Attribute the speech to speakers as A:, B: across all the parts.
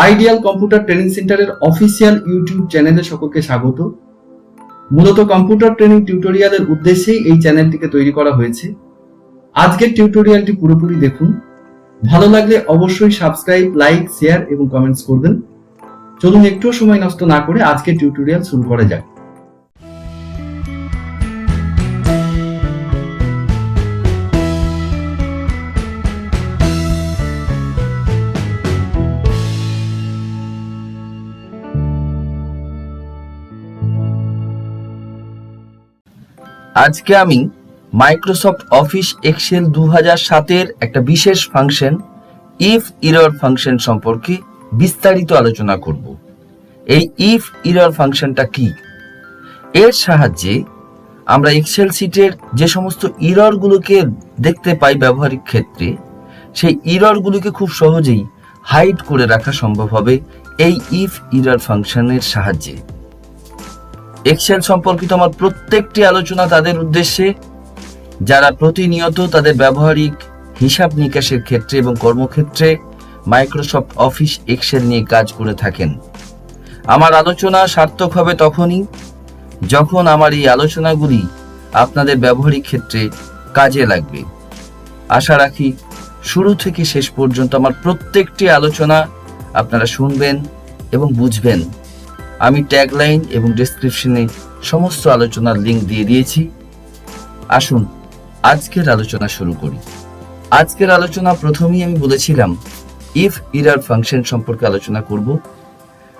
A: Ideal computer training সেন্টারের official YouTube চ্যানেলে সকলকে স্বাগত। মূলত কম্পিউটার ট্রেনিং টিউটোরিয়ালের উদ্দেশ্যেই এই চ্যানেলটিকে তৈরি করা হয়েছে। আজকের টিউটোরিয়ালটি পুরোপুরি দেখুন। ভালো লাগলে অবশ্যই সাবস্ক্রাইব, লাইক, শেয়ার এবং কমেন্টস করবেন। চলুন একটু সময় নষ্ট না করে আজকের টিউটোরিয়াল শুরু করা যাক।
B: আজকে আমি মাইক্রোসফট অফিস এক্সেল 2007 একটা বিশেষ ফাংশন ইফ এরর ফাংশন সম্পর্কে বিস্তারিত আলোচনা করব। এই ইফ এরর ফাংশনটা কি? এর সাহায্যে আমরা এক্সেল শিটের যে সমস্ত এররগুলোকে দেখতে পাই ব্যবহারিক ক্ষেত্রে, সেই এররগুলোকে খুব সহজেই হাইড করে রাখা সম্ভব হবে এই ইফ এরর ফাংশনের সাহায্যে। এক্সেল সম্পর্কিত আমার প্রত্যেকটি আলোচনা তাদের উদ্দেশ্যে যারা প্রতিনিয়ত তাদের ব্যবহারিক হিসাব নিকাশের ক্ষেত্রে এবং কর্মক্ষেত্রে মাইক্রোসফট অফিস এক্সেল নিয়ে কাজ করে থাকেন। আমার আলোচনা সার্থক হবে তখনই যখন আমার এই আলোচনাগুলি আপনাদের ব্যবহারিক ক্ষেত্রে কাজে লাগবে। আশা রাখি শুরু থেকে শেষ পর্যন্ত আমার প্রত্যেকটি আলোচনা আপনারা শুনবেন এবং বুঝবেন। আমি ট্যাগলাইন এবং ডেসক্রিপশনে সমস্ত আলোচনার লিঙ্ক দিয়ে দিয়েছি। আসুন আজকের আলোচনা শুরু করি। আজকের আলোচনা প্রথমেই আমি বলেছিলাম ইফ এরর ফাংশন সম্পর্কে আলোচনা করব।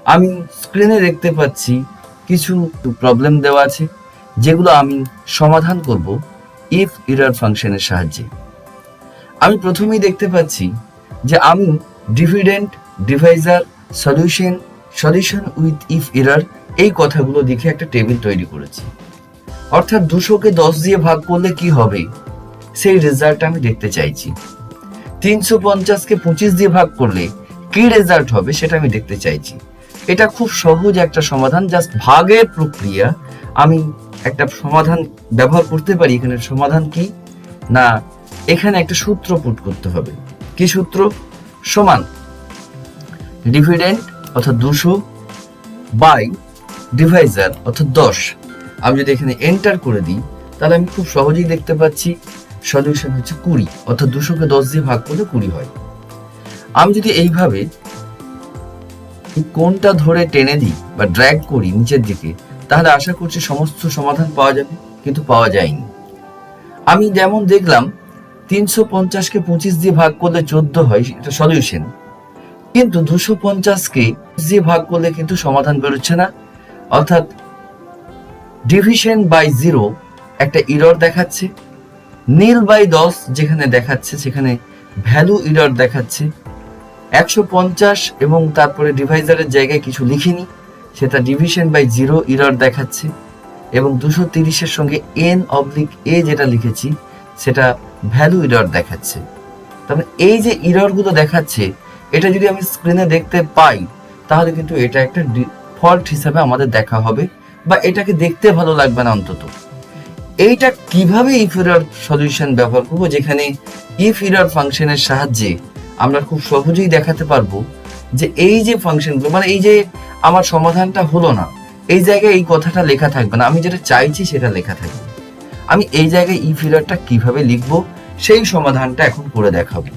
B: আমি স্ক্রিনে দেখতে পাচ্ছি কিছু প্রবলেম দেওয়া আছে যেগুলো আমি সমাধান করব ইফ এরর ফাংশনের সাহায্যে। আমি প্রথমেই দেখতে পাচ্ছি যে আমি dividend, Deviser, solution with if error এই কথাগুলো দেখে একটা টেবিল তৈরি করেছি। অর্থাৎ 200কে 10 দিয়ে ভাগ করলে কি হবে সেই রেজাল্ট আমি দেখতে চাইছি। 350কে 25 দিয়ে ভাগ করলে কি রেজাল্ট হবে সেটা আমি দেখতে চাইছি। এটা খুব সহজ একটা সমাধান, জাস্ট ভাগের প্রক্রিয়া। আমি একটা সমাধান ব্যবহার করতে পারি। এখানে সমাধান কি না, এখানে একটা সূত্র পুট করতে হবে। কি সূত্র? সমান ডিভিডেন্ড অর্থাৎ 200 বাই ডিভাইজার অর্থাৎ 10। আমি যদি এখানে এন্টার করে দিই তাহলে আমি খুব সহজেই দেখতে পাচ্ছি সলিউশন হচ্ছে 20, অর্থাৎ 200কে 10 দিয়ে ভাগ করলে 20 হয়। আমি যদি এইভাবে কোণটা ধরে টেনে দিই বা ড্র্যাগ করি নিচের দিকে, তাহলে আশা করছি সমস্ত সমাধান পাওয়া যাবে, কিন্তু পাওয়া যায়নি। আমি যেমন দেখলাম 350কে 25 দিয়ে ভাগ করলে 14 হয়, এটা সলিউশন। কিন্তু 250কে দিয়ে ভাগ করলে কিন্তু সমাধান বেরোচ্ছে না, অর্থাৎ ডিভিশন বাই 0 একটা এরর দেখাচ্ছে। নীল বাই 10 যেখানে দেখাচ্ছে সেখানে ভ্যালু এরর দেখাচ্ছে। 150 এবং তারপরে ডিভাইজারের জায়গায় কিছু লিখিনি, সেটা ডিভিশন বাই 0 এরর দেখাচ্ছে। এবং 230-এর সঙ্গে n/a যেটা লিখেছি সেটা ভ্যালু এরর দেখাচ্ছে। তবে এই যে এররগুলো দেখাচ্ছে এটা যদি আমি স্ক্রিনে দেখতে পাই তাহলে কিন্তু এটা একটা ফল্ট হিসাবে আমাদের দেখা হবে, বা এটাকে দেখতে ভালো লাগবে না অন্তত। এইটা কিভাবে ইফ এরর সলিউশন ব্যবহার করব, যেখানে ইফ এরর ফাংশনের সাহায্যে আমরা খুব সহজেই দেখাতে পারবো যে এই যে ফাংশনগুলো, মানে এই যে আমার সমাধানটা হলো না, এই জায়গায় এই কথাটা লেখা থাকবে না, আমি যেটা চাইছি সেটা লেখা থাকবে। আমি এই জায়গায় ইফ এররটা কিভাবে লিখবো সেই সমাধানটা এখন করে দেখাবো।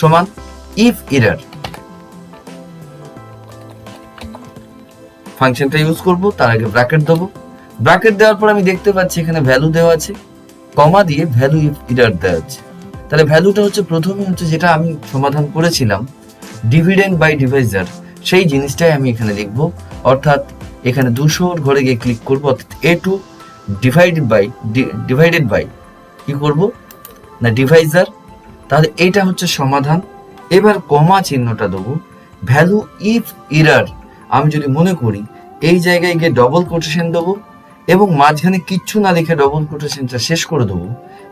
B: সমান ইফ এরর ফাংশনটা ইউজ করব, তার আগে ব্র্যাকেট দেবো। ব্র্যাকেট দেওয়ার পর আমি দেখতে পাচ্ছি এখানে ভ্যালু দেওয়া আছে, কমা দিয়ে ভ্যালু ইফ এরর দেওয়া আছে। তাহলে ভ্যালুটা হচ্ছে প্রথমে হচ্ছে যেটা আমি সমাধান করেছিলাম ডিভিডেন্ড বাই ডিভাইজার, সেই জিনিসটাই আমি এখানে লিখব। অর্থাৎ এখানে 200 ঘরে গিয়ে ক্লিক করবো, অর্থাৎ A2 ডিভাইডেড বাই কি করব না ডিভাইজার। তাহলে এটা হচ্ছে সমাধান। এবার কমা চিহ্নটা দেবো, ভ্যালু ইফ এরর আমি যদি মনে করি এই জায়গায় গিয়ে ডবল কোটেশন দেবো এবং মাঝখানে কিচ্ছু না লিখে ডবল কোটেশনটা শেষ করে দেবো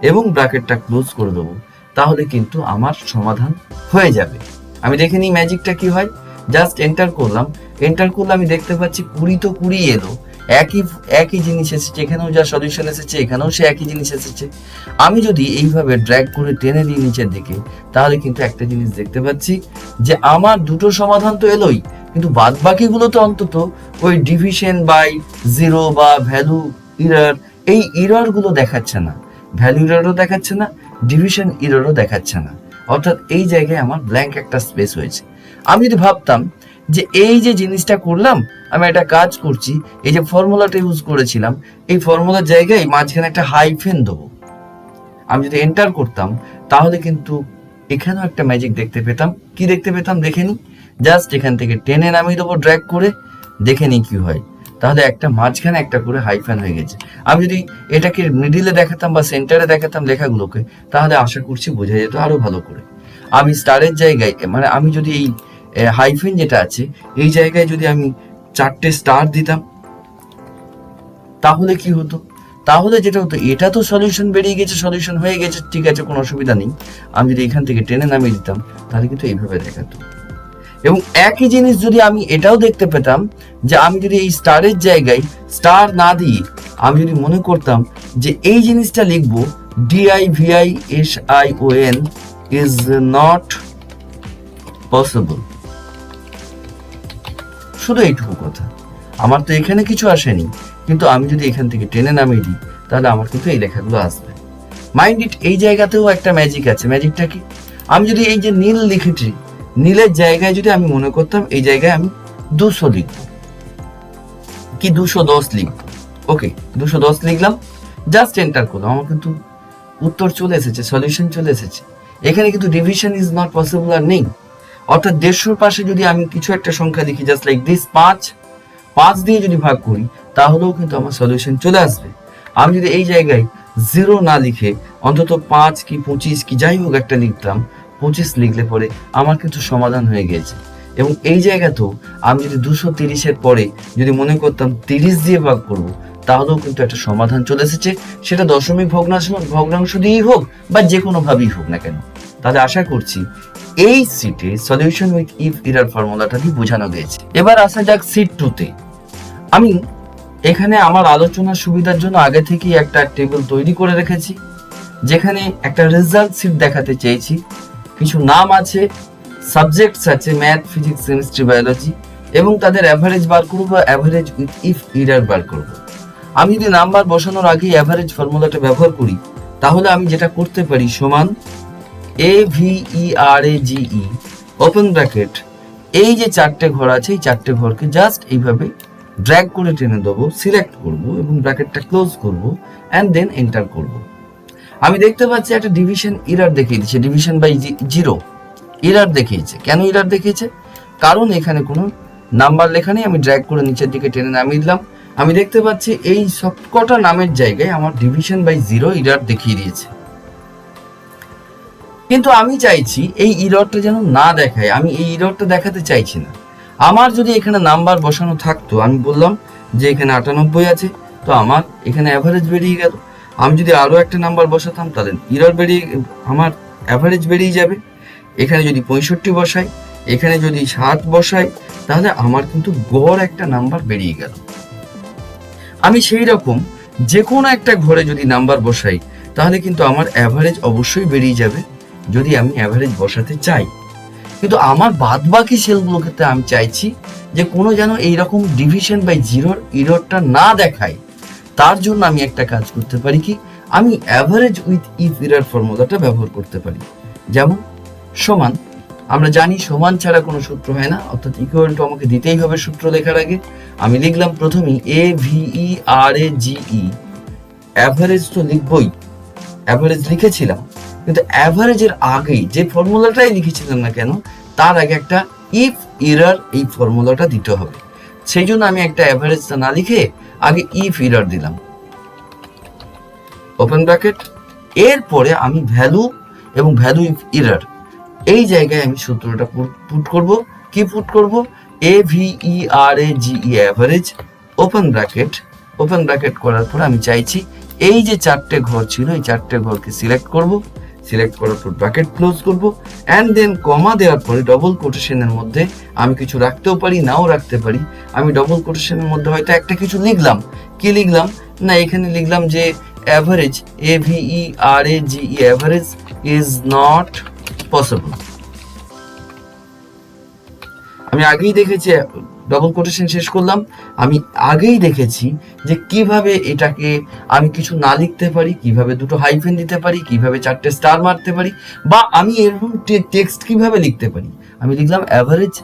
B: এবং ব্র্যাকেটটা ক্লোজ করে দেবো, তাহলে কিন্তু আমার সমাধান হয়ে যাবে। আমি দেখে নিই ম্যাজিকটা কি হয়। জাস্ট এন্টার করলাম, আমি দেখতে পাচ্ছি 20 তো 20 এলো, একই জিনিস এসেছে, এখানেও যা সলিউশন এসেছে এখানেও সে একই জিনিস এসেছে। আমি যদি এইভাবে ড্র্যাগ করে টেনে দিই নিচের দিকে, তাহলে কিন্তু একটা জিনিস দেখতে পাচ্ছি যে আমার দুটো সমাধান তো এলোই, কিন্তু বাদ বাকিগুলো তো অন্তত ওই ডিভিশন বাই জিরো বা ভ্যালু ইরর, এই ইরর গুলো দেখাচ্ছে না, ভ্যালু ইররও দেখাচ্ছে না, ডিভিশন ইররও দেখাচ্ছে না। অর্থাৎ এই জায়গায় আমার ব্ল্যাঙ্ক একটা স্পেস হয়েছে। আমি যদি ভাবতাম যে এই যে জিনিসটা করলাম, আমি একটা কাজ করছি, এই যে ফর্মুলাটা ইউজ করেছিলাম, এই ফর্মুলার জায়গায় মাঝখানে একটা হাইফেন দেবো, আমি যদি এন্টার করতাম তাহলে কিন্তু এখানেও একটা ম্যাজিক দেখতে পেতাম। কি দেখতে পেতাম দেখে নি, জাস্ট এখান থেকে টেনে নামিয়ে দেবো ড্র্যাগ করে, দেখে নি কি হয়। তাহলে একটা মাঝখানে একটা করে হাইফেন হয়ে গেছে। আমি যদি এটাকে মিডিলে দেখাতাম বা সেন্টারে দেখাতাম লেখাগুলোকে, তাহলে আশা করছি বোঝা যেত আরো ভালো করে। আমি স্টারের জায়গায়, মানে আমি যদি এই হাইফেন যেটা আছে এই জায়গায় যদি আমি 4টে স্টার দিতাম, তাহলে কি হতো? তাহলে যেটা হতো, এটা তো সলিউশন বেরিয়ে গেছে, সলিউশন হয়ে গেছে, ঠিক আছে, কোনো অসুবিধা নেই। আমি যদি এখান থেকে টেনে নামিয়ে দিতাম তাহলে কিন্তু এইভাবে দেখাতো। এবং একই জিনিস যদি আমি এটাও দেখতে পেতাম যে আমি যদি এই স্টারের জায়গায় স্টার না দিয়ে আমি যদি মনে করতাম যে এই জিনিসটা লিখবো DIVISION is not possible, শুধু এইটুকু কথা, আমার তো এখানে কিছু আসেনি, কিন্তু আমি যদি এখান থেকে টেনে নামিয়ে দিই তাহলে আমার কিন্তু এই লেখাগুলো আসবে। মাইন্ড ইট, এই জায়গাতেও একটা ম্যাজিক আছে। ম্যাজিকটা কি? আমি যদি এই যে নীল লিখেছি, নীলের জায়গায় যদি আমি মনে করতাম এই জায়গায় আমি 200 লিখব কি 210 লিখব, ওকে 210 লিখলাম, জাস্ট এন্টার করলাম, আমার কিন্তু উত্তর চলে এসেছে, সলিউশন চলে এসেছে। এখানে কিন্তু ডিভিশন ইজ নট পসিবল আর নেই। অর্থাৎ 150 পাশে যদি আমি কিছু একটা সংখ্যা লিখি জাস্ট লাইক দিস, 5 দিয়ে যদি ভাগ করি তাহলেও কিন্তু আমার সলিউশন চলে আসবে। আমি যদি এই জায়গায় 0 না লিখে অন্তত 5 কি 25 কি যাই হোক একটা লিখতাম, 25 লিখলে পরে আমার কিন্তু সমাধান হয়ে গেছে। এবং এই জায়গাতেও আমি যদি 230-এর পরে যদি মনে করতাম 30 দিয়ে ভাগ করব, তাহলেও কিন্তু একটা সমাধান চলে এসেছে, সেটা দশমিক ভগ্নাংশ দিয়েই হোক বা যে কোনো ভাবেই হোক না কেন। তাহলে আশা করছি এই সিটে সলিউশন উইথ ইফ এরর ফর্মুলাটা দিয়ে বোঝানো গেছে। এবার আসা যাক সিট 2তে। আমি এখানে আমার আলোচনার সুবিধার জন্য আগে থেকেই একটা টেবিল তৈরি করে রেখেছি, যেখানে একটা রেজাল্ট সিট দেখাতে চেয়েছি। কিছু নাম আছে, সাবজেক্টস আছে, ম্যাথ, ফিজিক্স, কেমিস্ট্রি, বায়োলজি, এবং তাদের অ্যাভারেজ বার করব বা অ্যাভারেজ উইথ ইফ এরর বার করব। আমি যদি নাম্বার বসানোর আগে অ্যাভারেজ ফর্মুলাটা ব্যবহার করি, তাহলে আমি যেটা করতে পারি সমান AVERAGE ওপেন ব্র্যাকেট, এই যে 4টে ঘর আছে এই 4টে ঘরকে জাস্ট এইভাবে ড্র্যাগ করে টেনে দেবো, সিলেক্ট করব এবং ব্র্যাকেটটা ক্লোজ করব অ্যান্ড দেন এন্টার করব। আমি দেখতে পাচ্ছি একটা ডিভিশন এরর দেখিয়ে দিচ্ছে, ডিভিশন বাই 0 এরর দেখিয়েছে। কেন এরর দেখিয়েছে? কারণ এখানে কোনো নাম্বার লেখা নেই। আমি ড্র্যাগ করে নিচের দিকে টেনে নামিয়ে দিলাম, আমি দেখতে পাচ্ছি এই সবকটা নামের জায়গায় আমার ডিভিশন বাই 0 এরর দেখিয়ে দিয়েছে। কিন্তু আমি চাইছি এই এররটা যেন না দেখায়, আমি এই এররটা দেখাতে চাইছি না। আমার যদি এখানে নাম্বার বসানো থাকতো, আমি বললাম যে এখানে 98 আছে, তো আমার এখানে অ্যাভারেজ বেরিয়ে গেল। আমি যদি আরো একটা নাম্বার বসাতাম তাহলে এরর বেরিয়ে, আমার অ্যাভারেজ বেরিয়ে যাবে। এখানে যদি 65 বসাই, এখানে যদি 7 বসাই, তাহলে আমার কিন্তু গড় একটা নাম্বার বেরিয়ে গেল। আমি সেই রকম যে কোনো একটা ঘরে যদি নাম্বার বসাই, তাহলে কিন্তু আমার অ্যাভারেজ অবশ্যই বেরিয়ে যাবে, যদি আমি অ্যাভারেজ বসাতে চাই। কিন্তু আমার বাদ বাকি সেলগুলোকে আমি চাইছি যে কোনো যেন এইরকম ডিভিশন বাই 0 এররটা না দেখায়। তার জন্য আমি একটা কাজ করতে পারি, কি আমি অ্যাভারেজ উইথ ইফ এরর ফর্মুলাটা ব্যবহার করতে পারি। যেমন সমান, আমরা জানি সমান ছাড়া কোনো সূত্র হয় না, অর্থাৎ ইকুয়াল টু আমাকে দিতেই হবে সূত্র লেখার আগে। আমি লিখলাম প্রথমেই AVERAGE, অ্যাভারেজ তো লিখবই, অ্যাভারেজ লিখেছিলাম, কিন্তু অ্যাভারেজের আগেই যে ফর্মুলাটাই লিখেছিলাম না কেন, তার আগে একটা ইফ এরর এই ফর্মুলাটা দিতে হবে। সেই জন্য আমি একটা অ্যাভারেজটা না লিখে আগে ইফ এরর দিলাম, ওপেন ব্র্যাকেট। এরপরে আমি ভ্যালু এবং ভ্যালু ইফ এরর এই জায়গায় আমি সূত্রটা পুট করব। কি পুট করব? AVERAGE average open bracket. Open bracket করার পর আমি চাইছি এই যে 4টে ঘর ছিল এই 4টে ঘরকে সিলেক্ট করব। সিলেক্ট করার পর ব্র্যাকেট ক্লোজ করব, অ্যান্ড দেন কমা দেওয়ার পরে ডবল কোটেশনের মধ্যে আমি কিছু রাখতেও পারি, নাও রাখতে পারি। আমি ডবল কোটেশনের মধ্যে হয়তো একটা কিছু লিখলাম। কি লিখলাম? না, এখানে লিখলাম যে average, AVERAGE, average is not possible. আমি আগেই দেখেছি, ডবল কোটেশন শেষ করলাম, আমি আগেই দেখেছি যে কিভাবে এটাকে আমি কিছু না লিখতে পারি, কিভাবে দুটো হাইফেন দিতে পারি, কিভাবে 4টে স্টার মারতে পারি, বা আমি এরকম টেক্সট কিভাবে লিখতে পারি। আমি লিখলাম average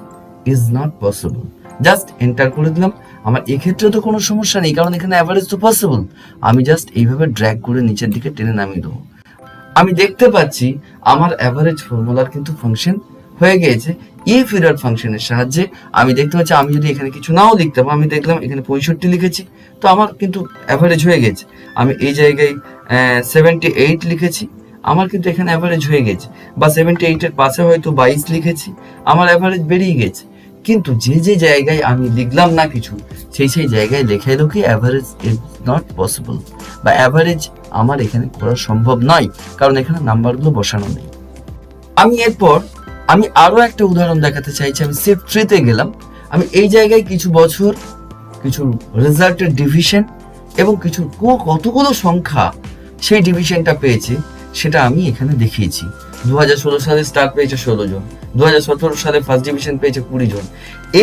B: is not possible, just enter করে দিলাম। আমার এক্ষেত্রে তো কোনো সমস্যা নেই, কারণ এখানে অ্যাভারেজ তো পসিবল। আমি জাস্ট এইভাবে ড্র্যাগ করে নিচের দিকে টেনে নামিয়ে দেবো। আমি দেখতে পাচ্ছি আমার অ্যাভারেজ ফর্মুলার কিন্তু ফাংশন হয়ে গিয়েছে ইফ এরর ফাংশনের সাহায্যে। আমি দেখতে পাচ্ছি আমি যদি এখানে কিছু নাও লিখতাম, আমি দেখলাম এখানে 65 লিখেছি, তো আমার কিন্তু অ্যাভারেজ হয়ে গেছে। আমি এই জায়গায় 78 লিখেছি, আমার কিন্তু এখানে অ্যাভারেজ হয়ে গেছে। বা 78-এর পাশে হয়তো 22 লিখেছি, আমার অ্যাভারেজ বেরিয়ে গেছে। কিন্তু যে যে জায়গায় আমি লিখলাম না কিছু, সেই সেই জায়গায় লেখা এলো কি অ্যাভারেজ ইজ নট পসিবল, বা অ্যাভারেজ আমার এখানে করা সম্ভব নয়, কারণ এখানে নাম্বারগুলো বসানো নেই। আমি এরপর আমি আরো একটা উদাহরণ দেখাতে চাইছি। আমি শিফট 3-তে গেলাম। আমি এই জায়গায় কিছু বছর, কিছু রেজাল্টের ডিভিশন এবং কিছু কতগুলো সংখ্যা সেই ডিভিশনটা পেয়েছে সেটা আমি এখানে দেখিয়েছি। 2016 সালে স্টার পেয়েছে 16 জন, 2017 সালে ফার্স্ট ডিভিশন পেয়েছে 20 জন।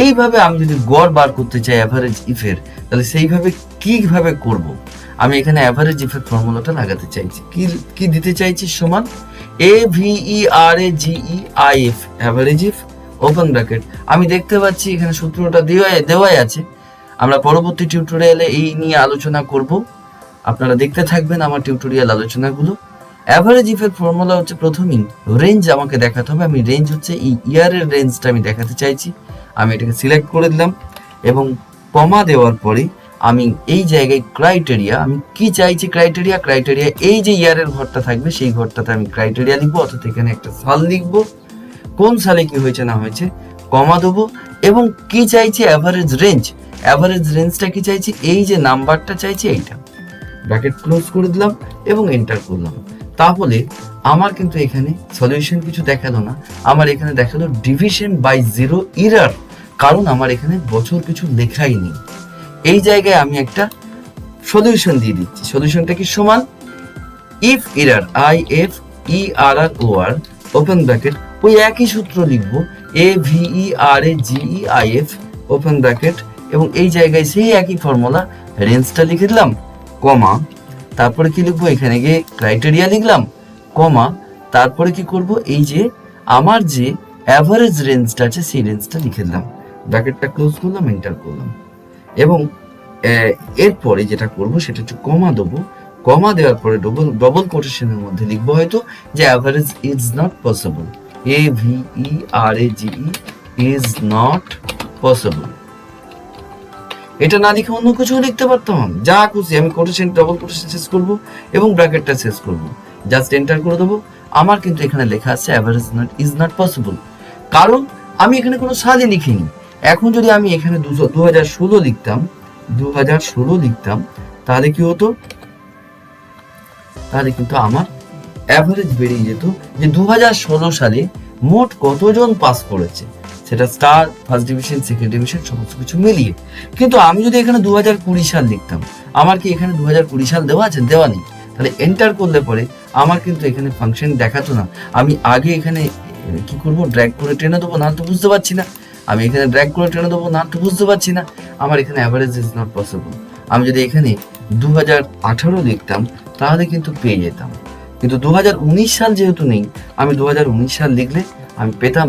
B: এইভাবে আমি যদি গড় বার করতে চাই অ্যাভারেজ ইফের, তাহলে সেইভাবে কিভাবে করব? আমি এখানে অ্যাভারেজ ইফের ফর্মুলাটা লাগাতে চাইছি। কি দিতে চাইছি? সমান AVERAGE average if open bracket. আমি দেখতে পাচ্ছি এখানে সূত্রটা দেওয়াই আছে। আমরা পরবর্তী টিউটোরিয়ালে এই নিয়ে আলোচনা করব, আপনারা দেখতে থাকবেন আমার টিউটোরিয়াল আলোচনাগুলো। অ্যাভারেজ ইফের ফর্মুলা হচ্ছে প্রথমেই রেঞ্জ আমাকে দেখাতে হবে। আমি রেঞ্জ হচ্ছে এই ইয়ারের রেঞ্জটা আমি দেখাতে চাইছি। আমি এটাকে সিলেক্ট করে দিলাম এবং কমা দেওয়ার পরে আমি এই জায়গায় ক্রাইটেরিয়া, আমি কি চাইছি ক্রাইটেরিয়া এই যে ইয়ারের ঘরটা থাকবে সেই ঘরটাতে আমি ক্রাইটেরিয়া লিখবো, অর্থাৎ এখানে একটা সাল লিখবো, কোন সালে কি হয়েছে না হয়েছে, কমা দেবো। এবং কি চাইছি? অ্যাভারেজ রেঞ্জটা কি চাইছি? এই যে নাম্বারটা চাইছি এইটা, ব্র্যাকেট ক্লোজ করে দিলাম এবং এন্টার করলাম। তাহলে আমার কিন্তু এখানে সলিউশন কিছু দেখালো না, আমার এখানে দেখালো ডিভিশন বাই 0 এরর, কারণ আমার এখানে বছর কিছু লেখাই নেই। এই জায়গায় আমি একটা সলিউশন দিয়ে দিচ্ছি। সলিউশনটা কি? সমান if error, IFERROR open bracket, ওই একই সূত্র লিখবো AVERAGE ওপেন ব্র্যাকেট, এবং এই জায়গায় সেই একই ফর্মুলা রেঞ্জটা লিখে দিলাম, কমা, তারপরে কি লিখবো? এখানে গিয়ে ক্রাইটেরিয়া লিখলাম, কমা, তারপরে কি করব? এই যে আমার যে অ্যাভারেজ রেঞ্জটা আছে সেই রেঞ্জটা লিখে দিলাম, ব্র্যাকেটটা ক্লোজ করলাম, এন্টার করলাম। এবং এরপরে যেটা করব সেটা হচ্ছে কমা দেবো। কমা দেওয়ার পরে ডবল কোটেশনের মধ্যে লিখবো হয়তো যে average is not possible, AVERAGE is not possible. এটা না লিখে অন্য কিছু লিখতে পারতাম, যা খুশি আমি কোটেশন, ডবল কোটেশন শেষ করব এবং ব্র্যাকেটটা শেষ করব, জাস্ট এন্টার করে দেবো। আমার কিন্তু এখানে লেখা আছে অ্যাভারেজ ইজ নট পসিবল, কারণ আমি এখানে কোনো সালই লিখিনি। এখন যদি আমি এখানে 2016 লিখতাম, তাহলে কি হতো? তাহলে কিন্তু আমার অ্যাভারেজ বেরিয়ে যেত যে 2016 সালে মোট কতজন পাস করেছে, সেটা star, first division, second division সমস্ত কিছু মিলিয়ে। কিন্তু আমি যদি এখানে 2020 সাল লিখতাম, আমার কি এখানে 2020 সাল দেওয়া আছে? দেওয়া নেই। তাহলে এন্টার করলে পরে আমার কিন্তু এখানে ফাংশন দেখাতো না। আমি আগে এখানে কি করব? ড্র্যাগ করে টেনে দেবো, না তো বুঝতে পারছি না। আমি এখানে ড্র্যাগ করে টেনে দেবো, না তো বুঝতে পারছি না। আমার এখানে অ্যাভারেজ ইজ নট পসিবল। আমি যদি এখানে 2018 লিখতাম তাহলে কিন্তু পেয়ে যেতাম, কিন্তু 2019 সাল যেহেতু নেই, আমি 2019 সাল লিখলে আমি পেতাম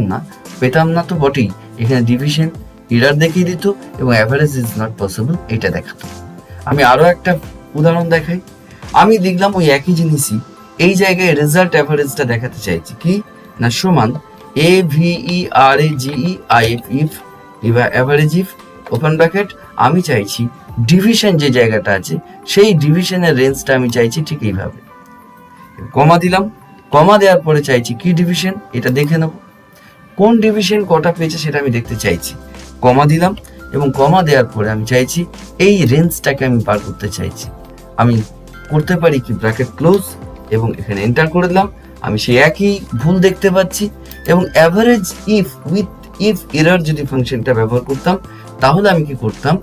B: না তো বটেই। এখানে ডিভিশন এরর দেখিয়ে দিত এবং অ্যাভারেজ ইজ নট পসিবল এটা দেখাতো। আমি আরো একটা উদাহরণ দেখাই। আমি লিখলাম ওই একই জিনিসই, এই জায়গায় রেজাল্ট অ্যাভারেজটা দেখাতে চাইছি। কি না? সমান AVERAGE average if open bracket. আমি চাইছি ডিভিশন যে জায়গাটা আছে সেই ডিভিশনের রেঞ্জটা আমি চাইছি ঠিক এইভাবে, কমা দিলাম। কমা দেওয়ার পরে চাইছি কি ডিভিশন, এটা দেখে নেব কোন ডিভিশন কটা পেয়েছে সেটা আমি দেখতে চাইছি, কমা দিলাম। এবং কমা দেওয়ার পরে আমি চাইছি এই রেঞ্জটাকে আমি বার করতে চাইছি। আমি করতে পারি কি? ব্র্যাকেট ক্লোজ এবং এখানে এন্টার করে দিলাম। আমি সেই একই ভুল দেখতে পাচ্ছি। এবং average if with if error যদি ফাংশনটা ব্যবহার করতাম, তাহলে আমি কি করতাম,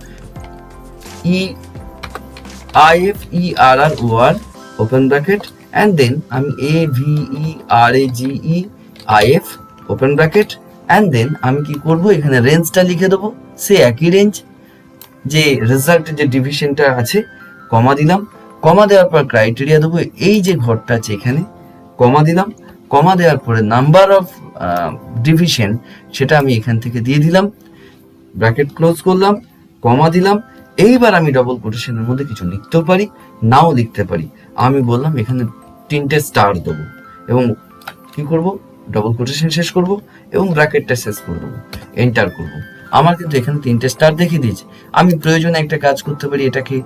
B: IFERROR open bracket and then আমি AVERAGEIF open bracket and then আমি কি করব, এখানে রেঞ্জটা লিখে দেবো, সে একই রেঞ্জ, যে রেজাল্টের যে ডিভিশনটা আছে, কমা দিলাম। কমা দেওয়ার পর ক্রাইটেরিয়া দেবো, এই যে ঘরটা আছে এখানে কমা দিলাম। কমা দেওয়ার পরে নাম্বার অফ ডিভিশন সেটা আমি এখান থেকে দিয়ে দিলাম, ব্র্যাকেট ক্লোজ করলাম, কমা দিলাম। এইবার আমি ডবল কোটেশনের মধ্যে কিছু লিখতেও পারি, নাও লিখতে পারি। আমি বললাম এখানে 3টে স্টার দেবো এবং কি করব, ডবল কোটেশন শেষ করব এবং ব্র্যাকেটটা শেষ করে দেবো, এন্টার করব। আমার কিন্তু এখানে 3টে স্টার দেখিয়ে দিয়েছে। আমি প্রয়োজনে একটা কাজ করতে পারি, এটাকে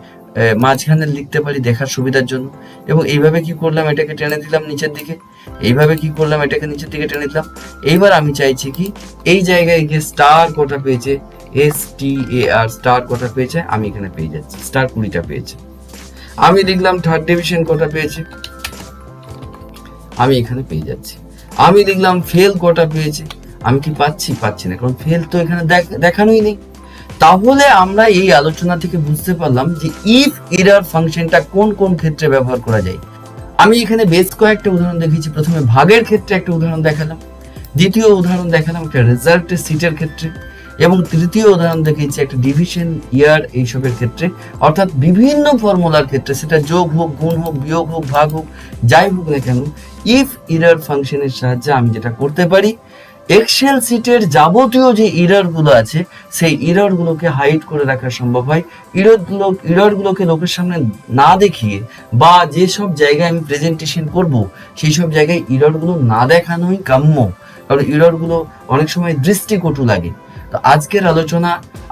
B: মাঝখানে লিখতে পারি দেখার সুবিধার জন্য, এবং এইভাবে কি করলাম, এটাকে টেনে দিলাম নিচের দিকে, এইভাবে কি করলাম, এটাকে নিচের দিকে টেনে দিলাম। এইবার আমি চাইছি কি, এই জায়গায় গিয়ে স্টার কটা পেয়েছে, STAR স্টার কটা পেয়েছে, আমি এখানে পেয়ে যাচ্ছি, স্টার 20টা পেয়েছে। আমি লিখলাম থার্ড ডিভিশন কটা পেয়েছে, আমি এখানে পেয়ে যাচ্ছি। আমি লিখলাম ফেল কটা পেয়েছে, আমি কি পাচ্ছি না, কারণ ফেল তো এখানে দেখানোই নেই। তাহলে আমরা এই আলোচনা থেকে বুঝতে পারলাম যে ইফ এরর ফাংশনটা কোন কোন ক্ষেত্রে ব্যবহার করা যায়। আমি এখানে বেশ কয়েকটা উদাহরণ দেখিয়েছি। প্রথমে ভাগের ক্ষেত্রে একটা উদাহরণ দেখালাম, দ্বিতীয় উদাহরণ দেখালাম একটা রেজাল্টের সিটের ক্ষেত্রে, এবং তৃতীয় উদাহরণ দেখিয়েছি একটা ডিভিশন, ইয়ার, এইসবের ক্ষেত্রে। অর্থাৎ বিভিন্ন ফর্মুলার ক্ষেত্রে, সেটা যোগ হোক, গুণ হোক, বিয়োগ হোক, ভাগ হোক, যাই হোক না কেন, ইফ এরর ফাংশনের সাহায্যে আমি যেটা করতে পারি, এক্সেল সিটের যাবতীয় যে এররগুলো আছে সেই এররগুলোকে হাইড করে রাখা সম্ভব হয়। এররগুলোকে লোকের সামনে না দেখিয়ে, বা যেসব জায়গায় আমি প্রেজেন্টেশন করব সেই সব জায়গায় এররগুলো না দেখানোই কাম্য, কারণ এররগুলো অনেক সময় দৃষ্টিকটু লাগে। তো আজকের আলোচনা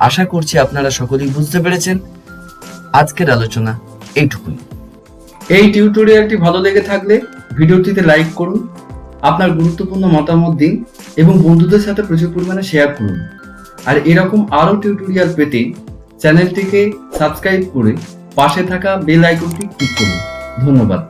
B: আশা করছি আপনারা সকলেই বুঝতে পেরেছেন। আজকের আলোচনা এইটুকুই।
A: এই টিউটোরিয়ালটি ভালো লেগে থাকলে ভিডিওটিতে লাইক করুন, আপনার গুরুত্বপূর্ণ মতামত দিন এবং বন্ধুদের সাথে প্রচুর পরিমাণে শেয়ার করুন। আর এরকম আরও টিউটোরিয়াল পেতে চ্যানেলটিকে সাবস্ক্রাইব করে পাশে থাকা বেল আইকনটি ক্লিক করুন। ধন্যবাদ।